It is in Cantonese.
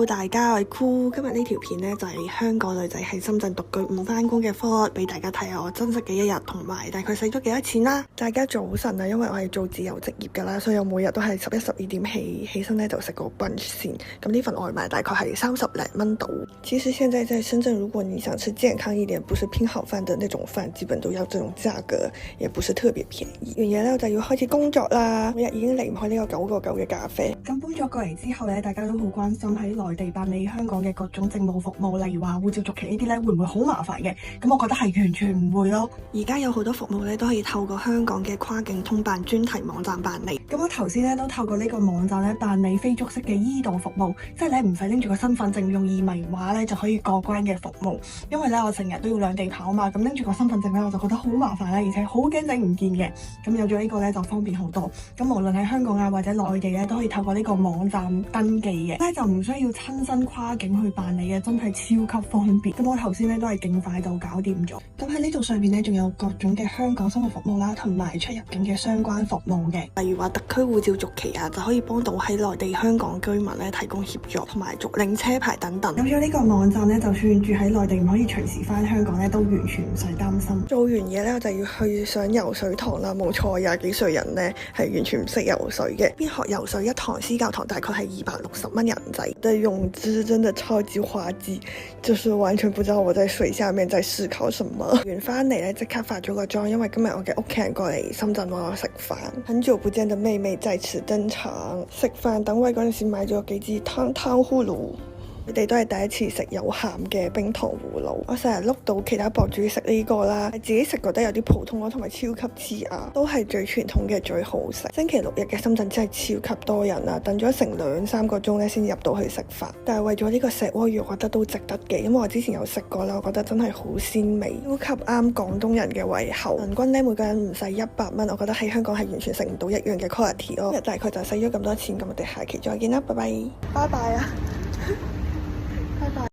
Hello 大家，我係酷。今日呢條片呢，就係香港女仔喺深圳獨居唔返工嘅 vlog，俾大家睇下我真實嘅一日，同埋大概使咗幾多錢啦。大家早晨啊，因為我係做自由職業噶啦，所以我每日都係11、12點起身呢，就食個 brunch 先。咁呢份外賣大概係30零蚊到。其實現在在深圳，如果你想吃健康一點，不是拼好飯的那種飯，基本都要這種價格，也不是特別便宜。完嘢呢，我就要開始工作啦。每日已經離唔開呢個9個9嘅咖啡。咁搬咗過嚟之後呢，大家都好關心喺內地辦理香港嘅各種政務服務，例如話護照續期呢啲咧，會唔會好麻煩嘅？咁我覺得係完全唔會咯。而家有好多服務咧都可以透過香港嘅跨境通辦專題網站辦理。咁我頭先咧都透過呢個網站咧辦理非觸式嘅e道服務，即係你唔使拎住個身份證，用二維碼咧就可以過關嘅服務。因為咧我成日都要兩地跑嘛，咁拎住個身份證咧我就覺得好麻煩啦，而且好驚整唔見嘅。咁有咗呢個咧就方便好多。咁無論喺香港啊或者內地咧都可以透過呢個網站登記嘅，咧就唔需要親身跨境去辦理嘅，真係超級方便。咁我頭先咧都係勁快就搞掂咗。咁喺呢度上面咧仲有各種嘅香港生活服務啦，同埋出入境嘅相關服務嘅，例如話特區護照續期啊，就可以幫到喺內地香港居民咧提供協助，同埋續領車牌等等。有咗呢個網站咧，就算住喺內地唔可以隨時翻香港咧，都完全唔使擔心。做完嘢咧，我就要去上游水堂啦。冇錯，廿幾歲人咧係完全唔識游水嘅。邊學游水一堂私教堂大概係260蚊人仔，的泳姿真的超級滑稽，就是完全不知道我在水下面在思考什麼。完翻嚟咧，即刻化咗個妝，因為今日我嘅屋企人過嚟深圳揾我食飯。很久不見的妹妹再次登場。食飯等位嗰陣時買咗幾支湯葫蘆。佢哋都係第一次食有鹹嘅冰糖葫蘆。我成日碌到其他博主食呢個啦，自己食覺得有啲普通咯，同埋超級刺牙，都係最傳統嘅最好食。星期六日嘅深圳真係超級多人啦，等咗成2、3個鐘咧先入到去食飯。但係為咗呢個石鍋魚，我覺得都值得嘅，因為我之前有食過啦，我覺得真係好鮮味，超級啱廣東人嘅胃口。人均咧每個人唔使100蚊，我覺得喺香港係完全食唔到一樣嘅 quality 咯。今日大概就使咗咁多錢，咁我哋下期再見啦，拜拜，拜拜啊！